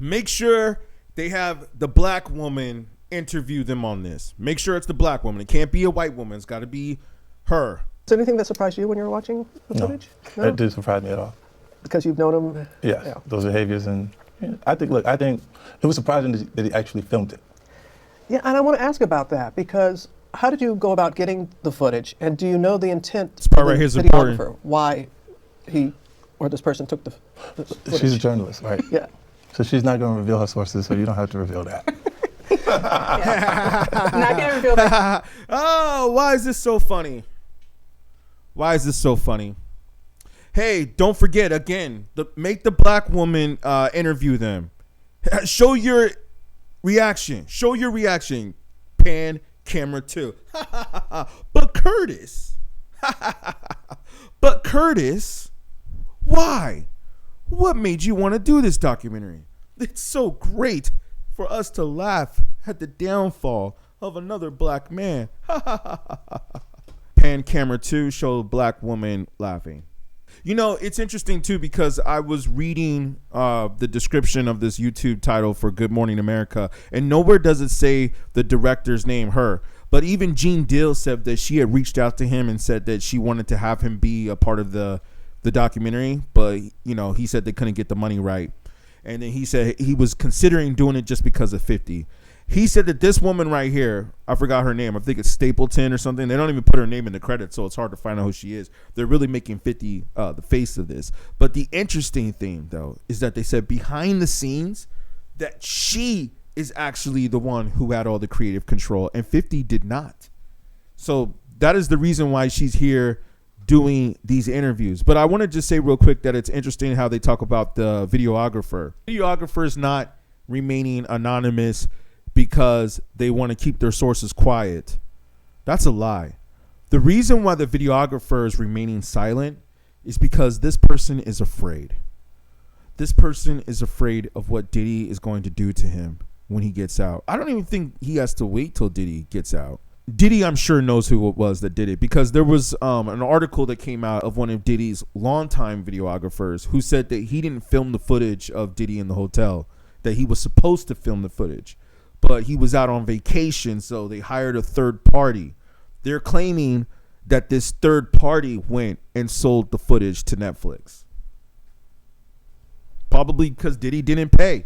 make sure they have the black woman interview them on this. Make sure it's the black woman. It can't be a white woman. It's got to be her. Is there anything that surprised you when you were watching the footage? No, that didn't surprise me at all. Because you've known him? Yes, yeah. Those behaviors. And I think it was surprising that he actually filmed it. Yeah, and I want to ask about that, because how did you go about getting the footage? And do you know the intent this part of the right here is videographer? Important. Why he or this person took the footage? She's a journalist, right? Yeah. So she's not going to reveal her sources, so you don't have to reveal that. Not going to reveal that. Oh, why is this so funny? Why is this so funny? Hey, don't forget, again, make the black woman interview them. Show your reaction. Show your reaction. Pan camera 2. But Curtis. But Curtis, why? What made you want to do this documentary? It's so great for us to laugh at the downfall of another black man. Pan camera 2, show black woman laughing. You know, it's interesting too, because I was reading the description of this YouTube title for Good Morning America, and nowhere does it say the director's name, her. But even Gene Deal said that she had reached out to him and said that she wanted to have him be a part of the documentary, but you know, he said they couldn't get the money right. And then he said he was considering doing it just because of 50. He said that this woman right here, I forgot her name, I think it's Stapleton or something. They don't even put her name in the credits, so it's hard to find out who she is. They're really making 50 the face of this. But the interesting thing, though, is that they said behind the scenes that she is actually the one who had all the creative control, and 50 did not. So that is the reason why she's here doing these interviews. But I want to just say real quick that it's interesting how they talk about the videographer. The videographer is not remaining anonymous because they want to keep their sources quiet. That's a lie. The reason why the videographer is remaining silent is because this person is afraid. This person is afraid of what Diddy is going to do to him when he gets out. I don't even think he has to wait till Diddy gets out. Diddy, I'm sure, knows who it was that did it, because there was an article that came out of one of Diddy's longtime videographers who said that he didn't film the footage of Diddy in the hotel, that he was supposed to film the footage, but he was out on vacation, so they hired a third party. They're claiming that this third party went and sold the footage to Netflix. Probably because Diddy didn't pay.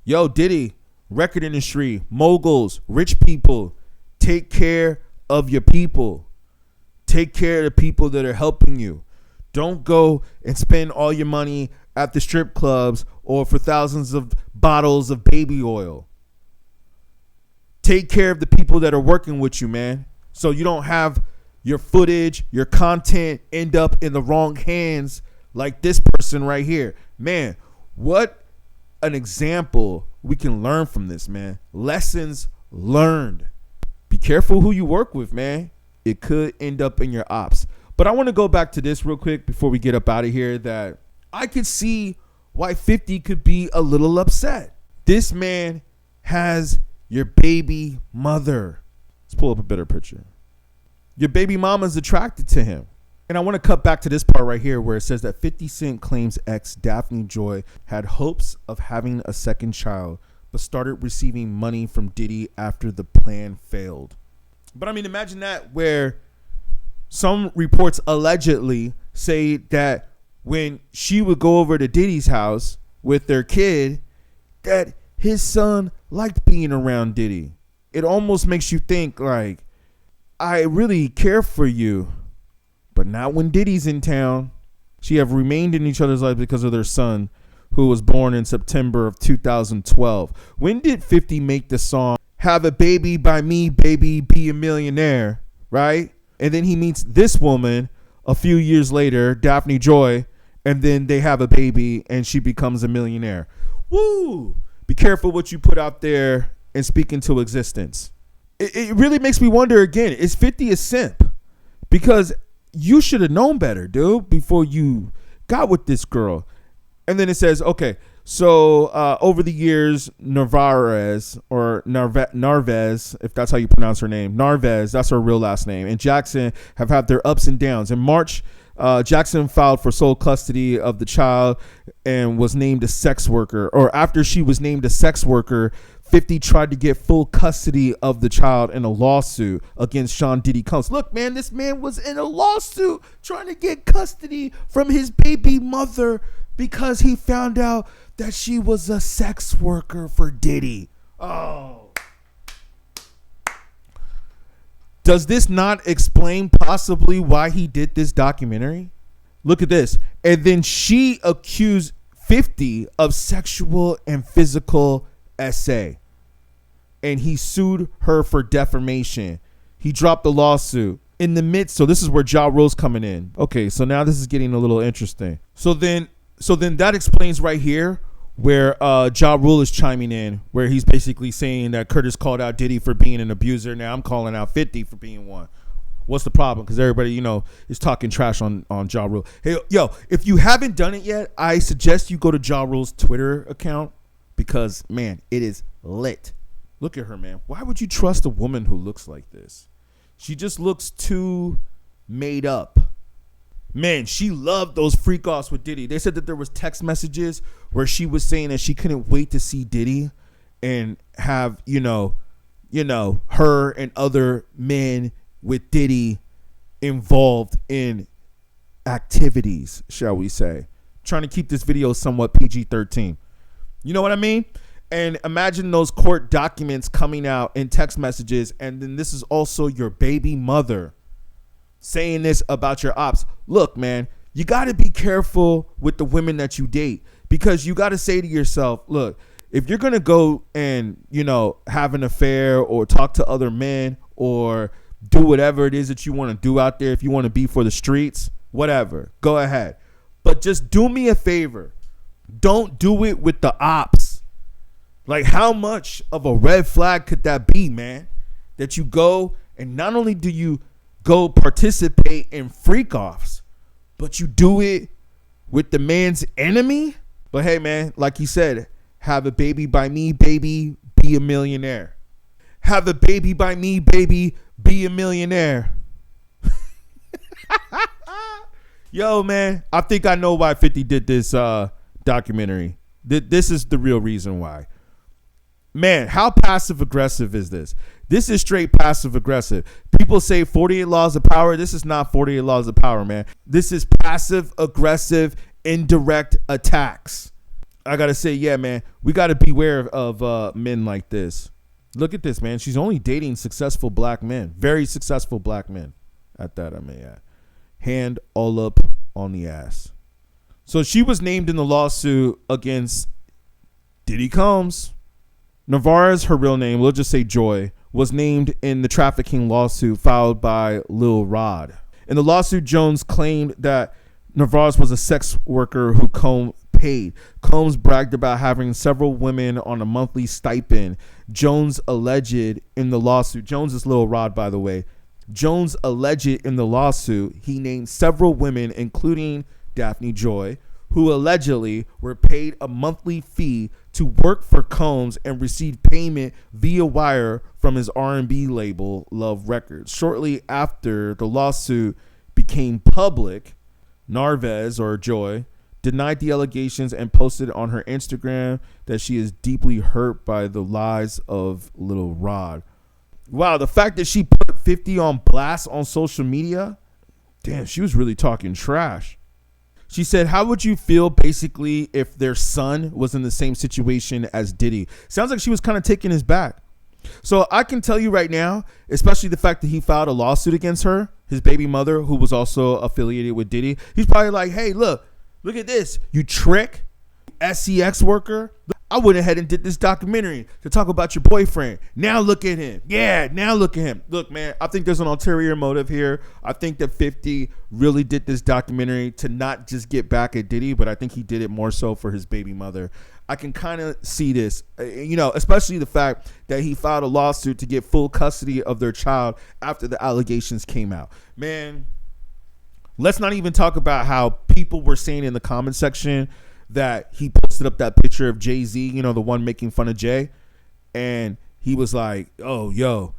Yo, Diddy, record industry, moguls, rich people, take care of your people. Take care of the people that are helping you. Don't go and spend all your money at the strip clubs or for thousands of bottles of baby oil. Take care of the people that are working with you, man, so you don't have your footage, your content end up in the wrong hands like this person right here. Man, what an example we can learn from this, man. Lessons learned. Be careful who you work with, man. It could end up in your ops. But I want to go back to this real quick before we get up out of here, that I could see why 50 could be a little upset. This man has your baby mother. Let's pull up a better picture. Your baby mama's attracted to him. And I want to cut back to this part right here where it says that 50 Cent claims ex Daphne Joy had hopes of having a second child, but started receiving money from Diddy after the plan failed. But I mean, imagine that, where some reports allegedly say that when she would go over to Diddy's house with their kid, that his son liked being around Diddy. It almost makes you think like, I really care for you, but not when Diddy's in town. She have remained in each other's lives because of their son, who was born in September of 2012. When did 50 make the song Have a Baby by Me, Baby, Be a Millionaire, right? And then he meets this woman a few years later, Daphne Joy, and then they have a baby and she becomes a millionaire. Woo! Be careful what you put out there and speak into existence. It really makes me wonder again, is 50 a simp? Because you should have known better, dude, before you got with this girl. And then it says, okay, so over the years, Narvaez, or Narvez, if that's how you pronounce her name, Narvez, that's her real last name, and Jackson have had their ups and downs. In March Jackson filed for sole custody of the child and was named a sex worker. Or after she was named a sex worker, 50 tried to get full custody of the child in a lawsuit against Sean Diddy Combs. Look, man, this man was in a lawsuit trying to get custody from his baby mother because he found out that she was a sex worker for Diddy. Oh. Does this not explain possibly why he did this documentary? Look at this. And then she accused 50 of sexual and physical essay. And he sued her for defamation. He dropped the lawsuit in the midst. So this is where Ja Rule's coming in. Okay, so now this is getting a little interesting. So then that explains right here where Ja Rule is chiming in, where he's basically saying that Curtis called out Diddy for being an abuser. Now I'm calling out 50 for being one. What's the problem? Because everybody, is talking trash on Ja Rule. Hey, yo, if you haven't done it yet, I suggest you go to Ja Rule's Twitter account because, man, it is lit. Look at her, man. Why would you trust a woman who looks like this? She just looks too made up. Man, she loved those freak offs with Diddy. They said that there was text messages where she was saying that she couldn't wait to see Diddy and have, her and other men with Diddy involved in activities, shall we say. Trying to keep this video somewhat PG-13. You know what I mean? And imagine those court documents coming out in text messages, and then this is also your baby mother saying this about your ops. Look, man, you got to be careful with the women that you date, because you got to say to yourself, look, if you're going to go and, have an affair or talk to other men or do whatever it is that you want to do out there, if you want to be for the streets, whatever, go ahead. But just do me a favor. Don't do it with the ops. Like, how much of a red flag could that be, man? That you go and not only do you go participate in freak offs, but you do it with the man's enemy? But hey, man, like he said, have a baby by me, baby, be a millionaire. Have a baby by me, baby, be a millionaire. Yo, man, I think I know why 50 did this documentary. This is the real reason why. Man, how passive aggressive is this? This is straight passive aggressive. People say 48 laws of power. This is not 48 laws of power, man. This is passive aggressive, indirect attacks. I got to say, yeah, man, we got to beware of men like this. Look at this, man. She's only dating successful black men, very successful black men at that, I may add. Hand all up on the ass. So she was named in the lawsuit against Diddy Combs. Navarez, her real name, we'll just say Joy, was named in the trafficking lawsuit filed by Lil Rod. In the lawsuit, Jones claimed that Navarez was a sex worker who Combs paid. Combs bragged about having several women on a monthly stipend. Jones alleged in the lawsuit, Jones is Lil Rod, by the way. Jones alleged in the lawsuit he named several women, including Daphne Joy, who allegedly were paid a monthly fee to work for Combs and received payment via wire from his R&B label, Love Records. Shortly after the lawsuit became public, Narvez, or Joy, denied the allegations and posted on her Instagram that she is deeply hurt by the lies of Lil Rod. Wow, the fact that she put 50 on blast on social media, damn, she was really talking trash. She said, how would you feel basically if their son was in the same situation as Diddy? Sounds like she was kind of taking his back. So I can tell you right now, especially the fact that he filed a lawsuit against her, his baby mother, who was also affiliated with Diddy. He's probably like, hey, look at this. You trick, SEX worker. I went ahead and did this documentary to talk about your boyfriend. Now look at him. Yeah, now look at him. Look, man, I think there's an ulterior motive here. I think that 50 really did this documentary to not just get back at Diddy, but I think he did it more so for his baby mother. I can kind of see this, especially the fact that he filed a lawsuit to get full custody of their child after the allegations came out. Man, let's not even talk about how people were saying in the comment section that he posted up that picture of Jay-Z, the one making fun of Jay. And he was like, oh, yo.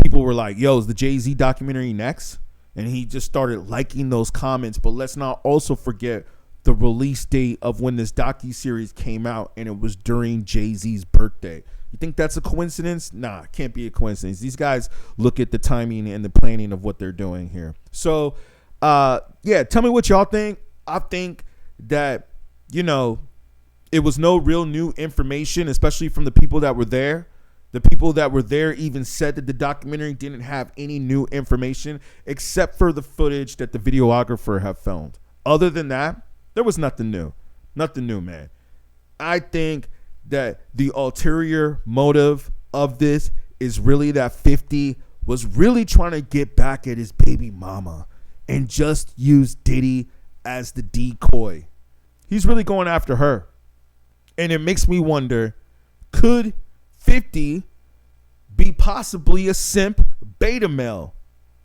People were like, yo, is the Jay-Z documentary next? and he just started liking those comments. But let's not also forget the release date of when this docuseries came out, and it was during Jay-Z's birthday. You think that's a coincidence? Nah, can't be a coincidence. These guys look at the timing and the planning of what they're doing here. So, yeah, tell me what y'all think. I think that, you know, it was no real new information, especially from the people that were there. The people that were there even said that the documentary didn't have any new information except for the footage that the videographer had filmed. Other than that, there was nothing new. Nothing new, man. I think that the ulterior motive of this is really that 50 was really trying to get back at his baby mama and just use Diddy as the decoy. He's really going after her. And it makes me wonder, could 50 be possibly a simp beta male?